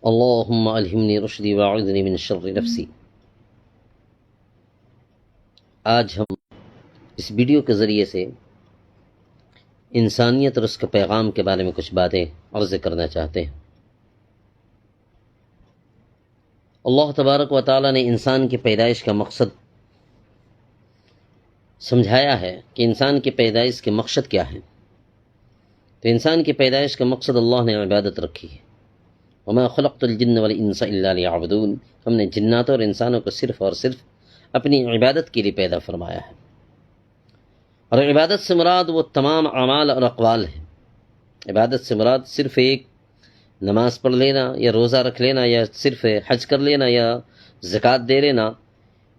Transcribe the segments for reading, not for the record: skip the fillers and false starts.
اللہم الہمنی رشدی واعذنی من شر نفسی۔ آج ہم اس ویڈیو کے ذریعے سے انسانیت اور اس کے پیغام کے بارے میں کچھ باتیں عرض کرنا چاہتے ہیں۔ اللہ تبارک و تعالیٰ نے انسان کی پیدائش کا مقصد سمجھایا ہے کہ انسان کی پیدائش کے مقصد کیا ہے۔ تو انسان کی پیدائش کا مقصد اللہ نے عبادت رکھی ہے۔ وما خلقت الجن والانس الا لیعبدون، ہم نے جناتوں اور انسانوں کو صرف اور صرف اپنی عبادت کے لیے پیدا فرمایا ہے۔ اور عبادت سے مراد وہ تمام اعمال اور اقوال ہیں۔ عبادت سے مراد صرف ایک نماز پڑھ لینا یا روزہ رکھ لینا یا صرف حج کر لینا یا زکوٰۃ دے لینا،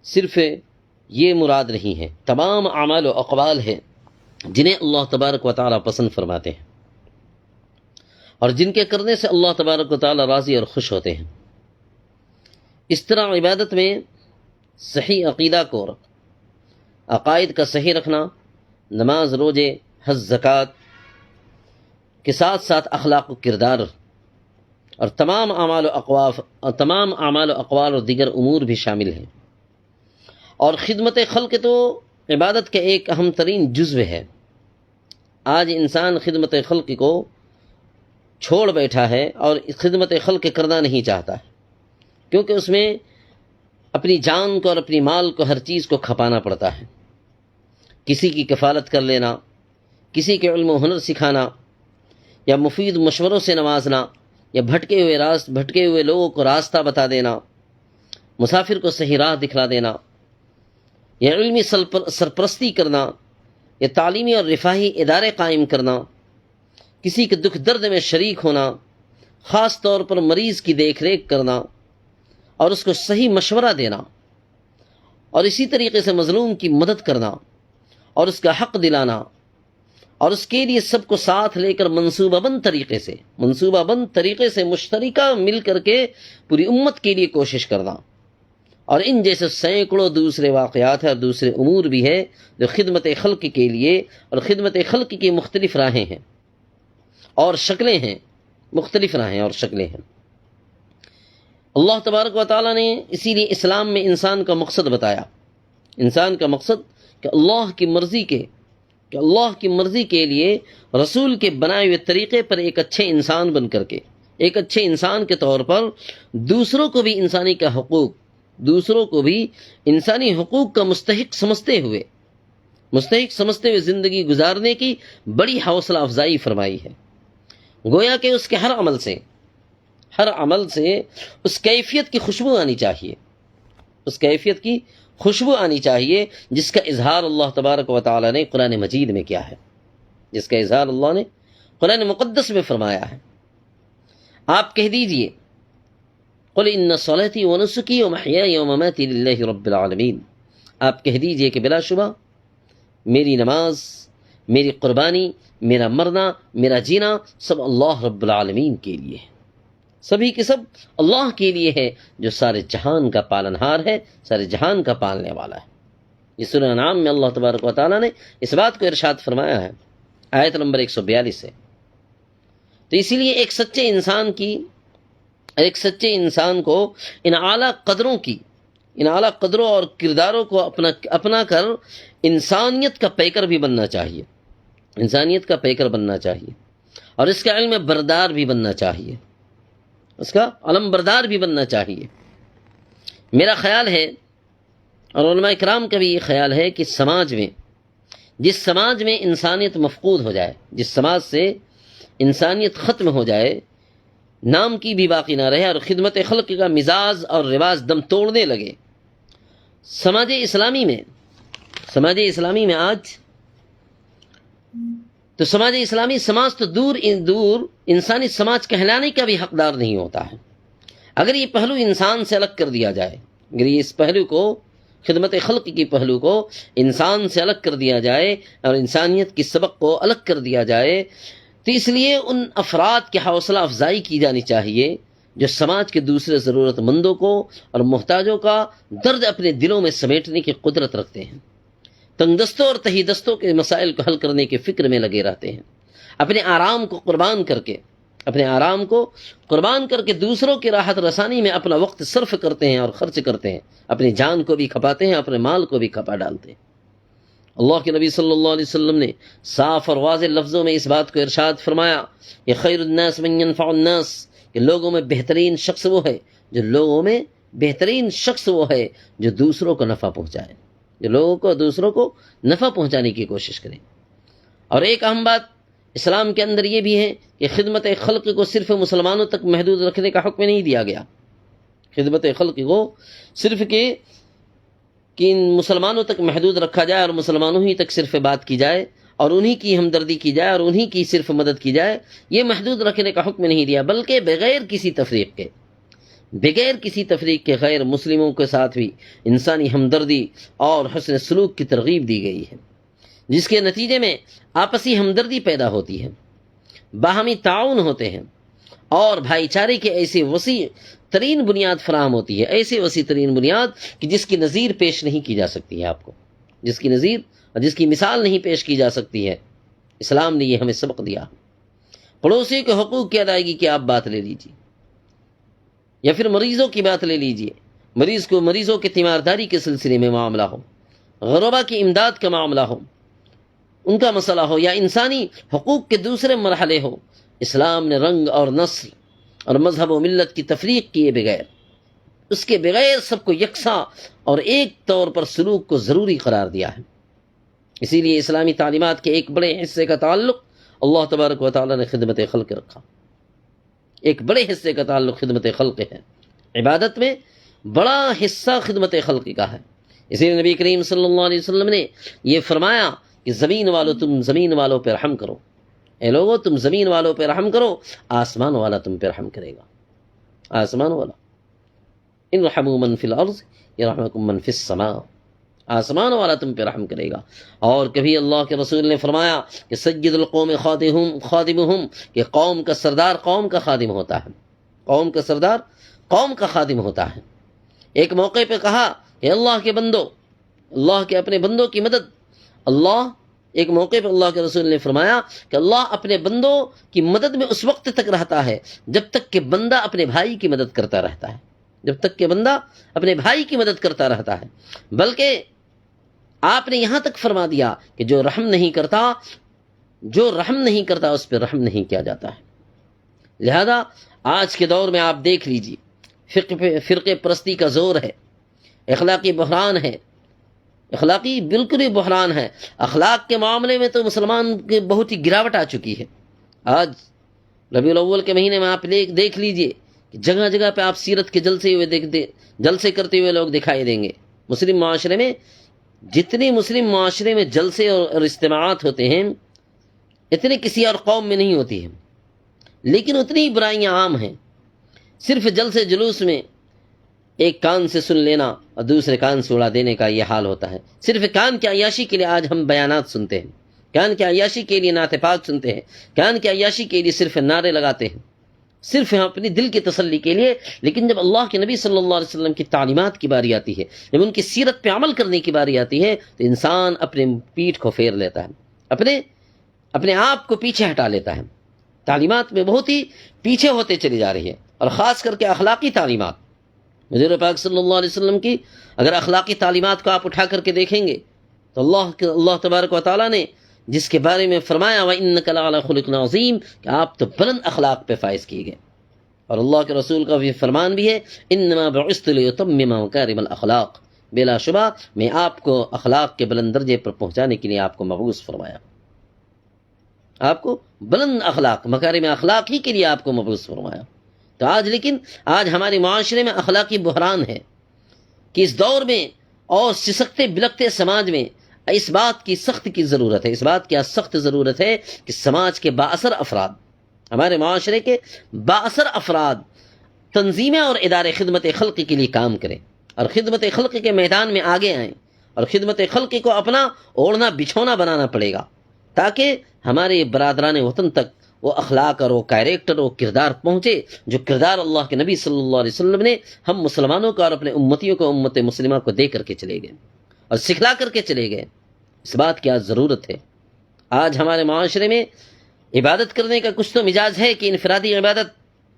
صرف یہ مراد نہیں ہے۔ تمام اعمال و اقوال ہیں جنہیں اللہ تبارک و تعالیٰ پسند فرماتے ہیں اور جن کے کرنے سے اللہ تبارک و تعالیٰ راضی اور خوش ہوتے ہیں۔ اس طرح عبادت میں صحیح عقیدہ کو، عقائد کا صحیح رکھنا، نماز، روزے، حج، زکوٰۃ کے ساتھ ساتھ اخلاق و کردار اور تمام اعمال و اقوال اور دیگر امور بھی شامل ہیں۔ اور خدمت خلق تو عبادت کا ایک اہم ترین جزو ہے۔ آج انسان خدمت خلق کو چھوڑ بیٹھا ہے اور خدمت خلق کرنا نہیں چاہتا، کیونکہ اس میں اپنی جان کو اور اپنی مال کو، ہر چیز کو کھپانا پڑتا ہے۔ کسی کی کفالت کر لینا، کسی کے علم و ہنر سکھانا، یا مفید مشوروں سے نوازنا، یا بھٹکے ہوئے لوگوں کو راستہ بتا دینا، مسافر کو صحیح راہ دکھلا دینا، یا علمی سرپرستی کرنا، یا تعلیمی اور رفاہی ادارے قائم کرنا، کسی کے دکھ درد میں شریک ہونا، خاص طور پر مریض کی دیکھ ریکھ کرنا اور اس کو صحیح مشورہ دینا، اور اسی طریقے سے مظلوم کی مدد کرنا اور اس کا حق دلانا، اور اس کے لیے سب کو ساتھ لے کر منصوبہ بند طریقے سے مشترکہ مل کر کے پوری امت کے لیے کوشش کرنا۔ اور ان جیسے سینکڑوں دوسرے واقعات ہیں اور دوسرے امور بھی ہیں جو خدمت خلق کے لیے اور خدمت خلق کی مختلف راہیں ہیں اور شکلیں ہیں، اللہ تبارک و تعالیٰ نے اسی لیے اسلام میں انسان کا مقصد بتایا۔ انسان کا مقصد کہ اللہ کی مرضی کے لیے رسول کے بنائے ہوئے طریقے پر ایک اچھے انسان بن کر کے، ایک اچھے انسان کے طور پر دوسروں کو بھی انسانی حقوق کا مستحق سمجھتے ہوئے زندگی گزارنے کی بڑی حوصلہ افزائی فرمائی ہے۔ گویا کہ اس کے ہر عمل سے اس کیفیت کی خوشبو آنی چاہیے جس کا اظہار اللہ تبارک و تعالی نے قرآن مجید میں کیا ہے، جس کا اظہار اللہ نے قرآن مقدس میں فرمایا ہے۔ آپ کہہ دیجئے قل ان صلاتی ونسکی ومحیای ومماتی للہ رب العالمین، آپ کہہ دیجئے کہ بلا شبہ میری نماز، میری قربانی، میرا مرنا، میرا جینا سب اللہ رب العالمین کے لیے ہے، سبھی کے سب اللہ کے لیے ہے جو سارے جہان کا پالنہار ہے، سارے جہان کا پالنے والا ہے۔ یہ سورہ انعام میں اللہ تبارک و تعالیٰ نے اس بات کو ارشاد فرمایا ہے، آیت نمبر 142 سے۔ تو اسی لیے ایک سچے انسان کو ان اعلیٰ قدروں اور کرداروں کو اپنا کر انسانیت کا پیکر بننا چاہیے، اور اس کا علم بردار بھی بننا چاہیے، اس کا علم بردار بھی بننا چاہیے۔ میرا خیال ہے اور علماء کرام کا بھی یہ خیال ہے کہ جس سماج میں انسانیت مفقود ہو جائے، جس سماج سے انسانیت ختم ہو جائے، نام کی بھی باقی نہ رہے اور خدمت خلق کا مزاج اور رواج دم توڑنے لگے، سماج اسلامی میں آج تو سماج اسلامی سماج تو دور انسانی سماج کہلانے کا بھی حقدار نہیں ہوتا ہے۔ اگر یہ پہلو انسان سے الگ کر دیا جائے، اگر یہ اس پہلو کو، خدمت خلق کی پہلو کو انسان سے الگ کر دیا جائے اور انسانیت کی سبق کو الگ کر دیا جائے، تو اس لیے ان افراد کی حوصلہ افزائی کی جانی چاہیے جو سماج کے دوسرے ضرورت مندوں کو اور محتاجوں کا درد اپنے دلوں میں سمیٹنے کی قدرت رکھتے ہیں، تنگ دستوں اور تہی دستوں کے مسائل کو حل کرنے کے فکر میں لگے رہتے ہیں، اپنے آرام کو قربان کر کے اپنے آرام کو قربان کر کے دوسروں کی راحت رسانی میں اپنا وقت صرف کرتے ہیں اور خرچ کرتے ہیں، اپنی جان کو بھی کھپاتے ہیں، اپنے مال کو بھی کھپا ڈالتے ہیں۔ اللہ کے نبی صلی اللہ علیہ وسلم نے صاف اور واضح لفظوں میں اس بات کو ارشاد فرمایا کہ خیر الناس من ينفع الناس، کہ لوگوں میں بہترین شخص وہ ہے جو جو دوسروں کو نفع پہنچائے، جو لوگوں کو دوسروں کو نفع پہنچانے کی کوشش کرے۔ اور ایک اہم بات اسلام کے اندر یہ بھی ہے کہ خدمت خلق کو صرف مسلمانوں تک محدود رکھنے کا حکم نہیں دیا گیا۔ خدمت خلق کو صرف کہ ان مسلمانوں تک محدود رکھا جائے اور مسلمانوں ہی تک صرف بات کی جائے اور انہی کی ہمدردی کی جائے اور انہی کی صرف مدد کی جائے، یہ محدود رکھنے کا حکم نہیں دیا، بلکہ بغیر کسی تفریق کے غیر مسلموں کے ساتھ بھی انسانی ہمدردی اور حسن سلوک کی ترغیب دی گئی ہے، جس کے نتیجے میں آپسی ہمدردی پیدا ہوتی ہے، باہمی تعاون ہوتے ہیں اور بھائی چارے کی ایسی وسیع ترین بنیاد فراہم ہوتی ہے، ایسی وسیع ترین بنیاد کہ جس کی نظیر پیش نہیں کی جا سکتی ہے، آپ کو جس کی نظیر اور جس کی مثال نہیں پیش کی جا سکتی ہے۔ اسلام نے یہ ہمیں سبق دیا۔ پڑوسی کے حقوق کی ادائیگی کی آپ بات لے لیجیے، یا پھر مریضوں کی بات لے لیجیے، مریضوں کے تیمارداری کے سلسلے میں معاملہ ہو، غربا کی امداد کا معاملہ ہو، ان کا مسئلہ ہو، یا انسانی حقوق کے دوسرے مرحلے ہو، اسلام نے رنگ اور نسل اور مذہب و ملت کی تفریق کیے بغیر، اس کے بغیر سب کو یکساں اور ایک طور پر سلوک کو ضروری قرار دیا ہے۔ اسی لیے اسلامی تعلیمات کے ایک بڑے حصے کا تعلق اللہ تبارک و تعالی نے خدمت خلق رکھا، ایک بڑے حصے کا تعلق خدمت خلق ہے۔ عبادت میں بڑا حصہ خدمت خلق کا ہے۔ اسی لیے نبی کریم صلی اللہ علیہ وسلم نے یہ فرمایا کہ تم زمین والوں پہ رحم کرو، اے لوگو تم زمین والوں پہ رحم کرو، آسمان والا تم پہ رحم کرے گا۔ آسمان والا، ارحموا من فی الارض یرحمکم من فی السماء، آسمان والا تم پہ رحم کرے گا۔ اور کبھی اللہ کے رسول نے فرمایا کہ سید القوم خادمہم، کہ قوم کا سردار قوم کا خادم ہوتا ہے، قوم کا سردار قوم کا خادم ہوتا ہے۔ ایک موقع پہ کہا کہ اللہ کے بندو، اللہ کے اپنے بندوں کی مدد، ایک موقع پہ اللہ کے رسول نے فرمایا کہ اللہ اپنے بندوں کی مدد میں اس وقت تک رہتا ہے جب تک کہ بندہ اپنے بھائی کی مدد کرتا رہتا ہے، جب تک کہ بندہ اپنے بھائی کی مدد کرتا رہتا ہے۔ بلکہ آپ نے یہاں تک فرما دیا کہ جو رحم نہیں کرتا اس پہ رحم نہیں کیا جاتا ہے۔ لہذا آج کے دور میں آپ دیکھ لیجیے، فرقے پرستی کا زور ہے، اخلاقی بحران ہے، اخلاقی بالکل ہی بحران ہے۔ اخلاق کے معاملے میں تو مسلمان کی بہت ہی گراوٹ آ چکی ہے۔ آج ربیع الاول کے مہینے میں آپ دیکھ لیجئے کہ جگہ جگہ پہ آپ سیرت کے جلسے کرتے ہوئے لوگ دکھائی دیں گے۔ مسلم معاشرے میں جتنی مسلم معاشرے میں جلسے اور اجتماعات ہوتے ہیں اتنے کسی اور قوم میں نہیں ہوتی ہیں، لیکن اتنی برائیاں عام ہیں۔ صرف جلسے جلوس میں ایک کان سے سن لینا اور دوسرے کان سے اڑا دینے کا یہ حال ہوتا ہے۔ صرف کان کی عیاشی کے لیے آج ہم بیانات سنتے ہیں، کان کی عیاشی کے لیے نعت پاک سنتے ہیں، کان کی عیاشی کے لیے صرف نعرے لگاتے ہیں، صرف ہم اپنی دل کی تسلی کے لیے۔ لیکن جب اللہ کے نبی صلی اللہ علیہ وسلم کی تعلیمات کی باری آتی ہے، جب ان کی سیرت پہ عمل کرنے کی باری آتی ہے، تو انسان اپنے پیٹھ کو پھیر لیتا ہے، اپنے آپ کو پیچھے ہٹا لیتا ہے۔ تعلیمات میں بہت ہی پیچھے ہوتے چلی جا رہی ہے، اور خاص کر کے اخلاقی تعلیمات۔ حضور پاک صلی اللہ علیہ وسلم کی اگر اخلاقی تعلیمات کو آپ اٹھا کر کے دیکھیں گے تو اللہ تبارک و تعالیٰ نے جس کے بارے میں فرمایا وَإِنَّكَ لَعَلَىٰ خُلُقٍ عَظِيمٍ، کہ آپ تو بلند اخلاق پہ فائز کیے گئے۔ اور اللہ کے رسول کا بھی فرمان بھی ہے إِنَّمَا بُعِثْتُ لِأُتَمِّمَ مَكَارِمَ الْأَخْلَاقِ، بلا شبہ میں آپ کو اخلاق کے بلند درجے پر پہنچانے کے لیے آپ کو مبعوث فرمایا، آپ کو بلند اخلاق، مکارم اخلاق ہی کے لیے آپ کو مبعوث فرمایا۔ تو آج ہمارے معاشرے میں اخلاقی بحران ہے کہ اس دور میں اور سسکتے بلکتے سماج میں اس بات کی سخت ضرورت ہے کہ سماج کے بااثر افراد، ہمارے معاشرے کے بااثر افراد تنظیمیں اور ادارے خدمت خلق کے لیے کام کریں اور خدمت خلق کے میدان میں آگے آئیں، اور خدمت خلق کو اپنا اوڑھنا بچھونا بنانا پڑے گا، تاکہ ہمارے برادران وطن تک وہ اخلاق اور وہ کیریکٹر وہ کردار پہنچے جو کردار اللہ کے نبی صلی اللہ علیہ وسلم نے ہم مسلمانوں کو اور اپنے امتیوں کو، امت مسلمہ کو دے کر کے چلے گئے اور سکھلا کر کے چلے گئے۔ اس بات کی آج ضرورت ہے۔ آج ہمارے معاشرے میں عبادت کرنے کا کچھ تو مزاج ہے کہ انفرادی عبادت،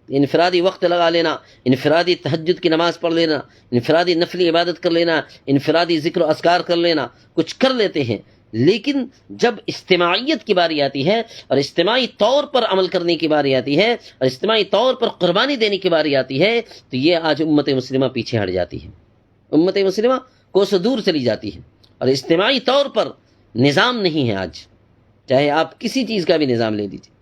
انفرادی وقت لگا لینا، انفرادی تہجد کی نماز پڑھ لینا، انفرادی نفلی عبادت کر لینا، انفرادی ذکر و اذکار کر لینا، کچھ کر لیتے ہیں، لیکن جب اجتماعیت کی باری آتی ہے اور اجتماعی طور پر عمل کرنے کی باری آتی ہے اور اجتماعی طور پر قربانی دینے کی باری آتی ہے تو یہ آج امت مسلمہ پیچھے ہٹ جاتی ہے، امت مسلمہ کوسوں دور چلی جاتی ہے، اور اجتماعی طور پر نظام نہیں ہے آج، چاہے آپ کسی چیز کا بھی نظام لے لیجیے،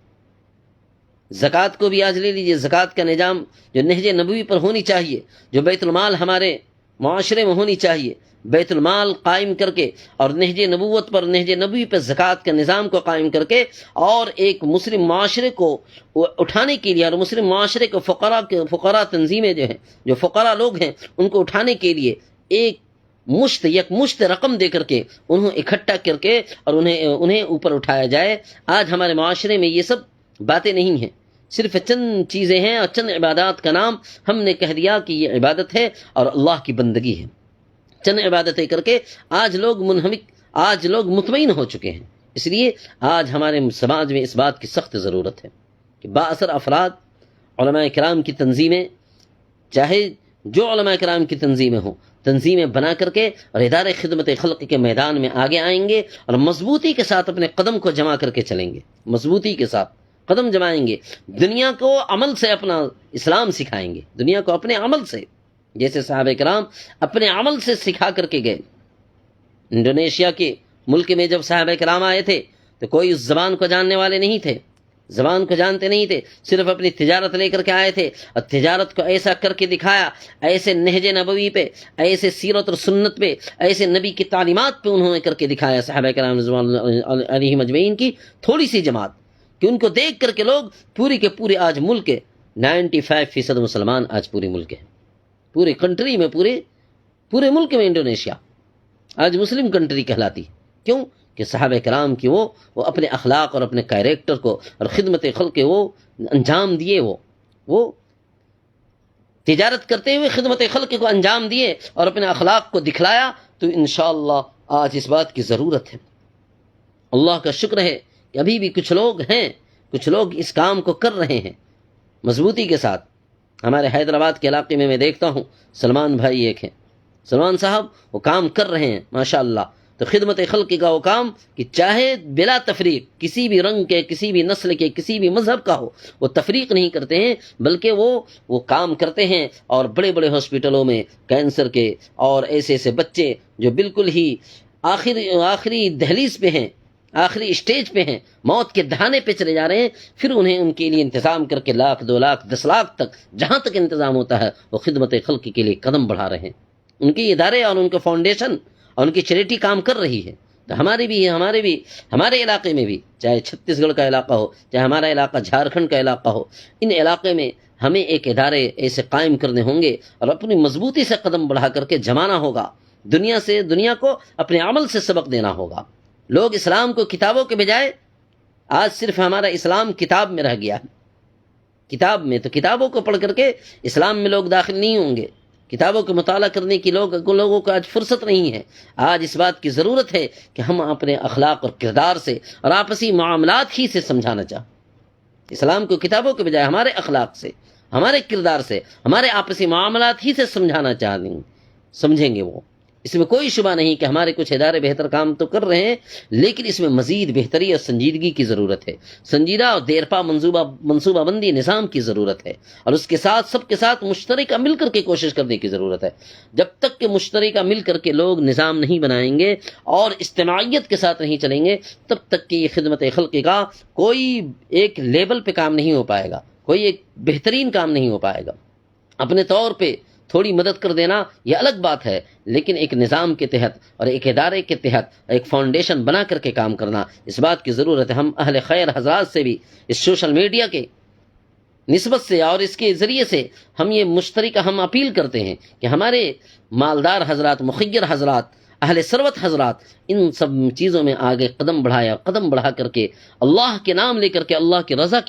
زکوٰۃ کو بھی آج لے لیجیے، زکوٰۃ کا نظام جو نہج نبوی پر ہونی چاہیے، جو بیت المال ہمارے معاشرے میں ہونی چاہیے، بیت المال قائم کر کے اور نہج نبوت پر، نہج نبوی پر زکوٰۃ کا نظام کو قائم کر کے اور ایک مسلم معاشرے کو اٹھانے کے لیے، اور مسلم معاشرے کو فقراء تنظیمیں جو ہیں، جو فقراء لوگ ہیں، ان کو اٹھانے کے لیے ایک مشت رقم دے کر کے انہیں اکٹھا کر کے اور انہیں اوپر اٹھایا جائے۔ آج ہمارے معاشرے میں یہ سب باتیں نہیں ہیں، صرف چند چیزیں ہیں اور چند عبادات کا نام ہم نے کہہ دیا کہ یہ عبادت ہے اور اللہ کی بندگی ہے، چند عبادتیں کر کے آج لوگ مطمئن ہو چکے ہیں۔ اس لیے آج ہمارے سماج میں اس بات کی سخت ضرورت ہے کہ با اثر افراد، علماء کرام کی تنظیمیں، چاہے جو علماء کرام کی تنظیمیں ہوں، تنظیمیں بنا کر کے اور ادارے خدمت خلق کے میدان میں آگے آئیں گے اور مضبوطی کے ساتھ اپنے قدم کو جمع کر کے چلیں گے، مضبوطی کے ساتھ قدم جمائیں گے، دنیا کو عمل سے اپنا اسلام سکھائیں گے، دنیا کو اپنے عمل سے، جیسے صحابہ کرام اپنے عمل سے سکھا کر کے گئے۔ انڈونیشیا کے ملک میں جب صحابہ کرام آئے تھے تو کوئی اس زبان کو جاننے والے نہیں تھے، زبان کو جانتے نہیں تھے، صرف اپنی تجارت لے کر کے آئے تھے اور تجارت کو ایسا کر کے دکھایا، ایسے نہج نبوی پہ، ایسے سیرت اور سنت پہ، ایسے نبی کی تعلیمات پہ انہوں نے کر کے دکھایا صحابہ کرام رضوان اللہ علیہم اجمعین کی تھوڑی سی جماعت، کہ ان کو دیکھ کر کے لوگ پوری کے پورے آج ملک کے 95% مسلمان آج پورے ملک ہیں، پورے کنٹری میں، پورے ملک میں انڈونیشیا آج مسلم کنٹری کہلاتی، کیوں کہ صحابہ کرام کی وہ اپنے اخلاق اور اپنے کیریکٹر کو اور خدمت خلق کے وہ انجام دیے، وہ تجارت کرتے ہوئے خدمت خلق کو انجام دیے اور اپنے اخلاق کو دکھلایا، تو انشاءاللہ آج اس بات کی ضرورت ہے۔ اللہ کا شکر ہے کہ ابھی بھی کچھ لوگ اس کام کو کر رہے ہیں مضبوطی کے ساتھ۔ ہمارے حیدرآباد کے علاقے میں دیکھتا ہوں سلمان بھائی ایک ہیں، سلمان صاحب وہ کام کر رہے ہیں ماشاءاللہ۔ تو خدمت خلق کا وہ کام کہ چاہے بلا تفریق، کسی بھی رنگ کے، کسی بھی نسل کے، کسی بھی مذہب کا ہو، وہ تفریق نہیں کرتے ہیں، بلکہ وہ کام کرتے ہیں، اور بڑے بڑے ہاسپٹلوں میں کینسر کے اور ایسے بچے جو بالکل ہی آخری دہلیز پہ ہیں، آخری اسٹیج پہ ہیں، موت کے دہانے پہ چلے جا رہے ہیں، پھر انہیں ان کے لیے انتظام کر کے 1,00,000 2,00,000 10 لاکھ تک جہاں تک انتظام ہوتا ہے وہ خدمت خلق کے لیے قدم بڑھا رہے ہیں۔ ان کے ادارے اور ان کے فاؤنڈیشن اور ان کی چیریٹی کام کر رہی ہے۔ تو ہمارے علاقے میں بھی، چاہے چھتیس گڑھ کا علاقہ ہو، چاہے ہمارا علاقہ جھارکھنڈ کا علاقہ ہو، ان علاقے میں ہمیں ایک ادارے ایسے قائم کرنے ہوں گے اور اپنی مضبوطی سے قدم بڑھا کر کے جمانا ہوگا، دنیا کو اپنے عمل سے سبق دینا ہوگا۔ لوگ اسلام کو کتابوں کے بجائے آج صرف ہمارا اسلام کتاب میں رہ گیا، کتاب میں، تو کتابوں کو پڑھ کر کے اسلام میں لوگ داخل نہیں ہوں گے، کتابوں کا مطالعہ کرنے کی لوگوں کو آج فرصت نہیں ہے۔ آج اس بات کی ضرورت ہے کہ ہم اپنے اخلاق اور کردار سے اور آپسی معاملات ہی سے سمجھانا چاہیں، اسلام کو کتابوں کے بجائے ہمارے اخلاق سے، ہمارے کردار سے، ہمارے آپسی معاملات ہی سے سمجھیں گے وہ۔ اس میں کوئی شبہ نہیں کہ ہمارے کچھ ادارے بہتر کام تو کر رہے ہیں، لیکن اس میں مزید بہتری اور سنجیدگی کی ضرورت ہے، سنجیدہ اور دیرپا منصوبہ بندی نظام کی ضرورت ہے، اور اس کے ساتھ سب کے ساتھ مشترکہ مل کر کے کوشش کرنے کی ضرورت ہے۔ جب تک کہ مشترکہ مل کر کے لوگ نظام نہیں بنائیں گے اور اجتماعیت کے ساتھ نہیں چلیں گے، تب تک کہ یہ خدمت خلق کا کوئی ایک لیول پہ کام نہیں ہو پائے گا، کوئی ایک بہترین کام نہیں ہو پائے گا۔ اپنے طور پہ تھوڑی مدد کر دینا یہ الگ بات ہے، لیکن ایک نظام کے تحت اور ایک ادارے کے تحت ایک فاؤنڈیشن بنا کر کے کام کرنا، اس بات کی ضرورت ہے۔ ہم اہل خیر حضرات سے بھی اس سوشل میڈیا کے نسبت سے اور اس کے ذریعے سے ہم یہ مشترکہ ہم اپیل کرتے ہیں کہ ہمارے مالدار حضرات، مخیر حضرات، اہل ثروت حضرات ان سب چیزوں میں آگے قدم بڑھا کر کے اللہ کے نام لے کر کے اللہ کی رضا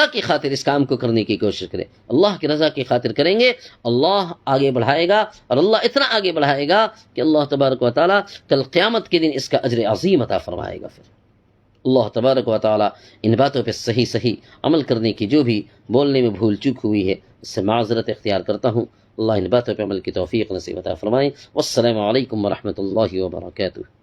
کی خاطر اس کام کو کرنے کی کوشش کریں۔ اللہ کی رضا کی خاطر کریں گے، اللہ آگے بڑھائے گا، اور اللہ اتنا آگے بڑھائے گا کہ اللہ تبارک و تعالی کل قیامت کے دن اس کا اجر عظیم عطا فرمائے گا۔ پھر اللہ تبارک و تعالی ان باتوں پہ صحیح عمل کرنے کی جو بھی بولنے میں بھول چوک ہوئی ہے اس سے معذرت اختیار کرتا ہوں. اللہ ان باتوں پہ عمل کی توفیق نصیب عطا فرمائے. والسلام علیکم ورحمۃ اللہ وبرکاتہ.